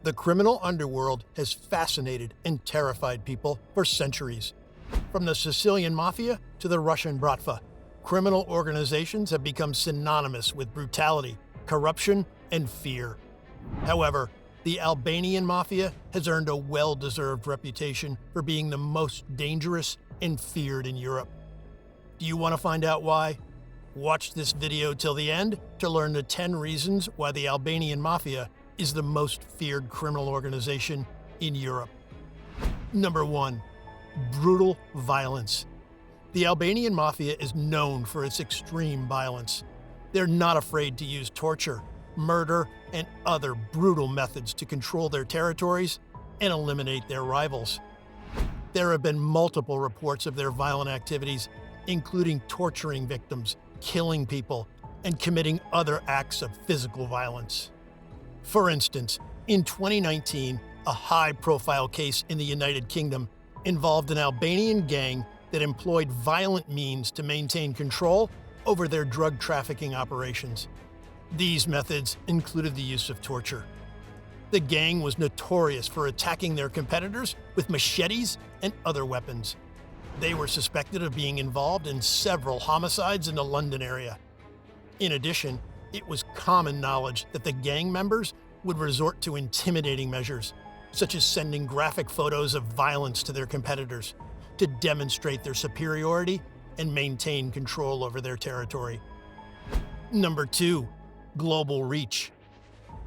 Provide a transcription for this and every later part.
The criminal underworld has fascinated and terrified people for centuries. From the Sicilian Mafia to the Russian Bratva, criminal organizations have become synonymous with brutality, corruption, and fear. However, the Albanian Mafia has earned a well-deserved reputation for being the most dangerous and feared in Europe. Do you want to find out why? Watch this video till the end to learn the 10 reasons why the Albanian Mafia is the most feared criminal organization in Europe. Number 1. Brutal violence. The Albanian Mafia is known for its extreme violence. They're not afraid to use torture, murder, and other brutal methods to control their territories and eliminate their rivals. There have been multiple reports of their violent activities, including torturing victims, killing people, and committing other acts of physical violence. For instance, in 2019, a high-profile case in the United Kingdom involved an Albanian gang that employed violent means to maintain control over their drug trafficking operations. These methods included the use of torture. The gang was notorious for attacking their competitors with machetes and other weapons. They were suspected of being involved in several homicides in the London area. In addition, it was common knowledge that the gang members would resort to intimidating measures, such as sending graphic photos of violence to their competitors to demonstrate their superiority and maintain control over their territory. Number 2. Global reach.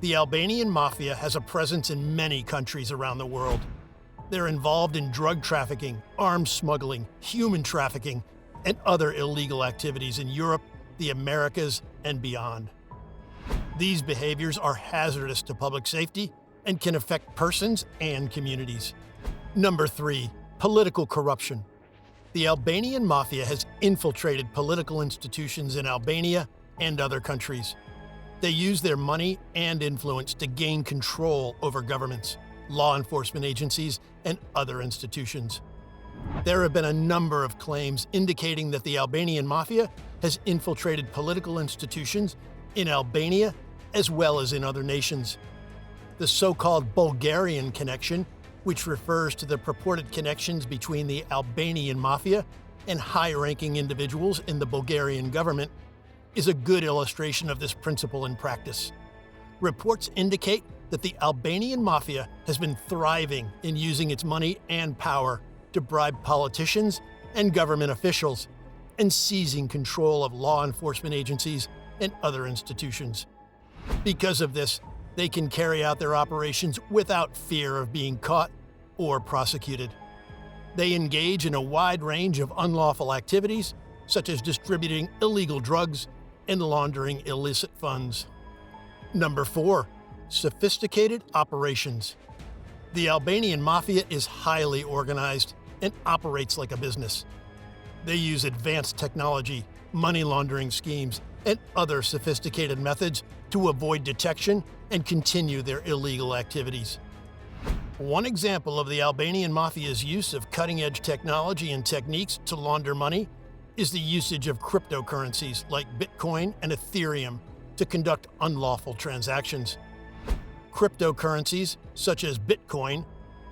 The Albanian Mafia has a presence in many countries around the world. They're involved in drug trafficking, arms smuggling, human trafficking, and other illegal activities in Europe, the Americas, and beyond. These behaviors are hazardous to public safety and can affect persons and communities. Number 3. Political corruption. The Albanian Mafia has infiltrated political institutions in Albania and other countries. They use their money and influence to gain control over governments, law enforcement agencies, and other institutions. There have been a number of claims indicating that the Albanian Mafia has infiltrated political institutions in Albania as well as in other nations. The so-called Bulgarian connection, which refers to the purported connections between the Albanian Mafia and high-ranking individuals in the Bulgarian government, is a good illustration of this principle in practice. Reports indicate that the Albanian Mafia has been thriving in using its money and power to bribe politicians and government officials and seizing control of law enforcement agencies and other institutions. Because of this, they can carry out their operations without fear of being caught or prosecuted. They engage in a wide range of unlawful activities, such as distributing illegal drugs and laundering illicit funds. Number 4. Sophisticated operations. The Albanian Mafia is highly organized and operates like a business. They use advanced technology, money laundering schemes, and other sophisticated methods to avoid detection and continue their illegal activities. One example of the Albanian Mafia's use of cutting-edge technology and techniques to launder money is the usage of cryptocurrencies like Bitcoin and Ethereum to conduct unlawful transactions. Cryptocurrencies, such as Bitcoin,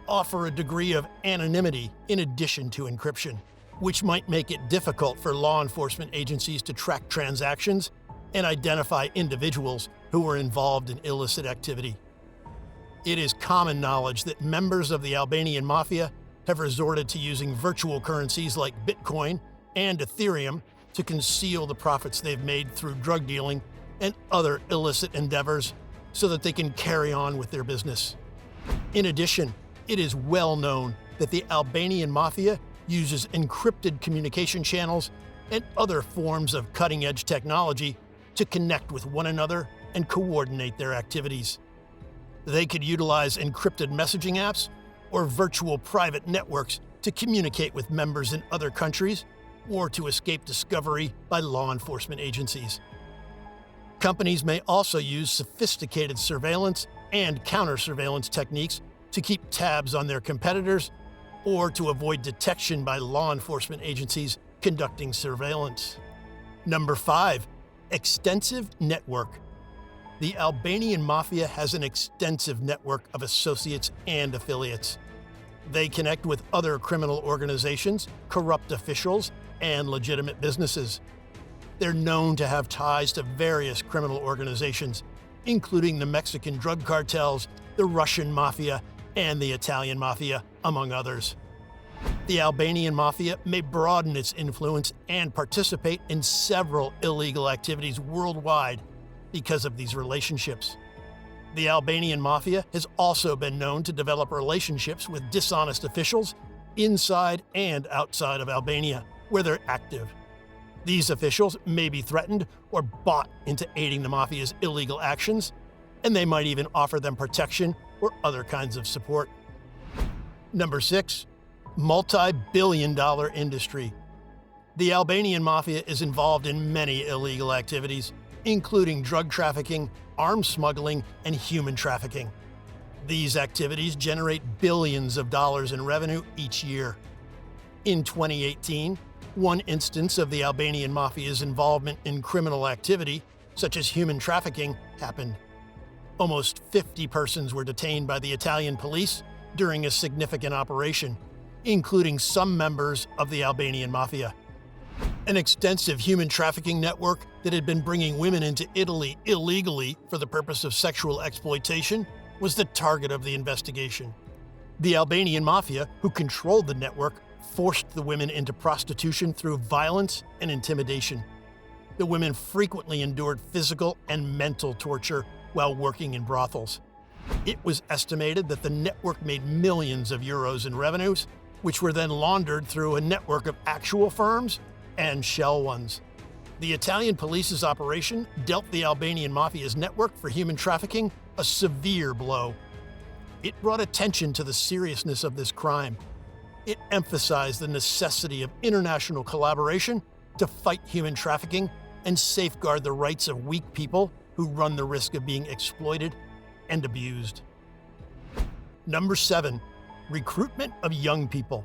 offer a degree of anonymity in addition to encryption, which might make it difficult for law enforcement agencies to track transactions and identify individuals who are involved in illicit activity. It is common knowledge that members of the Albanian Mafia have resorted to using virtual currencies like Bitcoin and Ethereum to conceal the profits they've made through drug dealing and other illicit endeavors so that they can carry on with their business. In addition, it is well known that the Albanian Mafia uses encrypted communication channels and other forms of cutting-edge technology to connect with one another and coordinate their activities. They could utilize encrypted messaging apps or virtual private networks to communicate with members in other countries or to escape discovery by law enforcement agencies. Companies may also use sophisticated surveillance and counter-surveillance techniques to keep tabs on their competitors or to avoid detection by law enforcement agencies conducting surveillance. Number 5. Extensive network. The Albanian Mafia has an extensive network of associates and affiliates. They connect with other criminal organizations, corrupt officials, and legitimate businesses. They're known to have ties to various criminal organizations, including the Mexican drug cartels, the Russian Mafia, and the Italian Mafia, among others. The Albanian Mafia may broaden its influence and participate in several illegal activities worldwide because of these relationships. The Albanian Mafia has also been known to develop relationships with dishonest officials inside and outside of Albania, where they're active. These officials may be threatened or bought into aiding the Mafia's illegal actions, and they might even offer them protection or other kinds of support. Number 6. Multi-billion-dollar industry. The Albanian Mafia is involved in many illegal activities, including drug trafficking, arms smuggling, and human trafficking. These activities generate billions of dollars in revenue each year. In 2018, one instance of the Albanian Mafia's involvement in criminal activity, such as human trafficking, happened. Almost 50 persons were detained by the Italian police during a significant operation, including some members of the Albanian Mafia. An extensive human trafficking network that had been bringing women into Italy illegally for the purpose of sexual exploitation was the target of the investigation. The Albanian Mafia, who controlled the network, forced the women into prostitution through violence and intimidation. The women frequently endured physical and mental torture while working in brothels. It was estimated that the network made millions of euros in revenues, which were then laundered through a network of actual firms and shell ones. The Italian police's operation dealt the Albanian Mafia's network for human trafficking a severe blow. It brought attention to the seriousness of this crime. It emphasized the necessity of international collaboration to fight human trafficking and safeguard the rights of weak people who run the risk of being exploited and abused. Number 7. Recruitment of young people.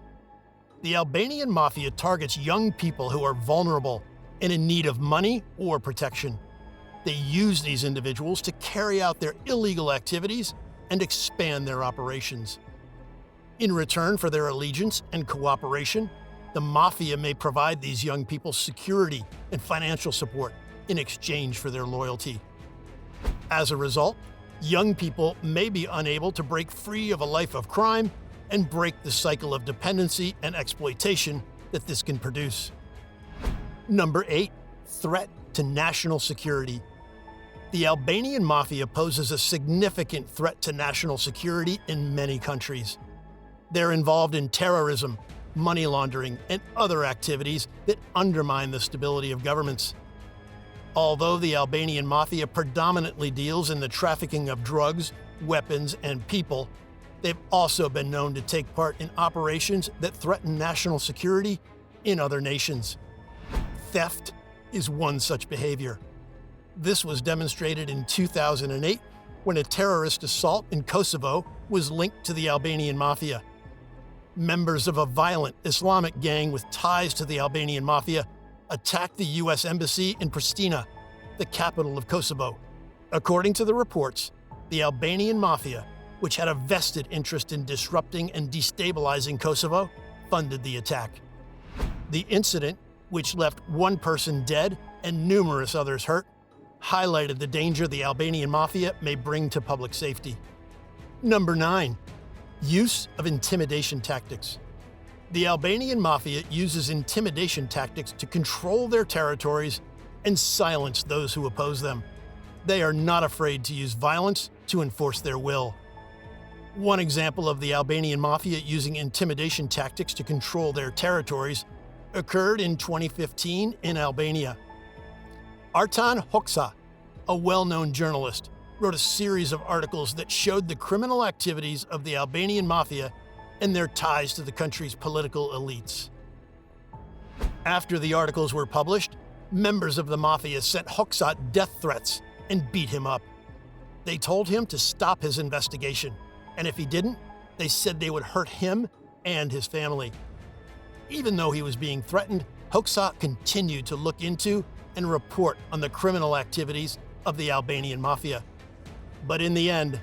The Albanian Mafia targets young people who are vulnerable and in need of money or protection. They use these individuals to carry out their illegal activities and expand their operations. In return for their allegiance and cooperation, the Mafia may provide these young people security and financial support in exchange for their loyalty. As a result, young people may be unable to break free of a life of crime and break the cycle of dependency and exploitation that this can produce. Number 8. Threat to national security. The Albanian Mafia poses a significant threat to national security in many countries. They're involved in terrorism, money laundering, and other activities that undermine the stability of governments. Although the Albanian Mafia predominantly deals in the trafficking of drugs, weapons, and people, they've also been known to take part in operations that threaten national security in other nations. Theft is one such behavior. This was demonstrated in 2008 when a terrorist assault in Kosovo was linked to the Albanian Mafia. Members of a violent Islamic gang with ties to the Albanian Mafia attacked the U.S. Embassy in Pristina, the capital of Kosovo. According to the reports, the Albanian Mafia, which had a vested interest in disrupting and destabilizing Kosovo, funded the attack. The incident, which left one person dead and numerous others hurt, highlighted the danger the Albanian Mafia may bring to public safety. Number 9. Use of intimidation tactics. The Albanian Mafia uses intimidation tactics to control their territories and silence those who oppose them. They are not afraid to use violence to enforce their will. One example of the Albanian Mafia using intimidation tactics to control their territories occurred in 2015 in Albania. Artan Hoksa, a well-known journalist, wrote a series of articles that showed the criminal activities of the Albanian Mafia and their ties to the country's political elites. After the articles were published, members of the Mafia sent Hoksa death threats and beat him up. They told him to stop his investigation, and if he didn't, they said they would hurt him and his family. Even though he was being threatened, Hoksa continued to look into and report on the criminal activities of the Albanian Mafia. But in the end,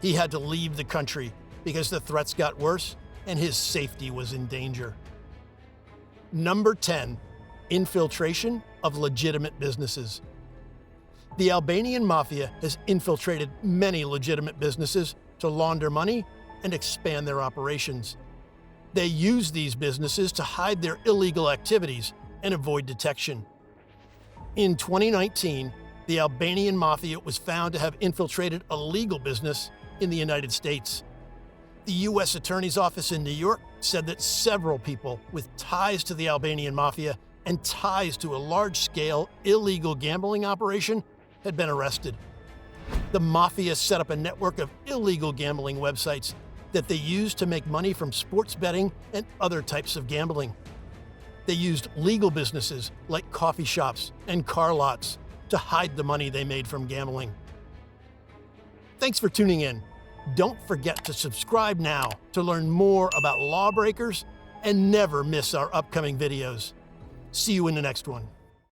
he had to leave the country because the threats got worse and his safety was in danger. Number 10, infiltration of legitimate businesses. The Albanian Mafia has infiltrated many legitimate businesses to launder money and expand their operations. They use these businesses to hide their illegal activities and avoid detection. In 2019, the Albanian Mafia was found to have infiltrated a legal business in the United States. The U.S. Attorney's Office in New York said that several people with ties to the Albanian Mafia and ties to a large-scale illegal gambling operation had been arrested. The Mafia set up a network of illegal gambling websites that they used to make money from sports betting and other types of gambling. They used legal businesses like coffee shops and car lots to hide the money they made from gambling. Thanks for tuning in. Don't forget to subscribe now to learn more about lawbreakers and never miss our upcoming videos. See you in the next one.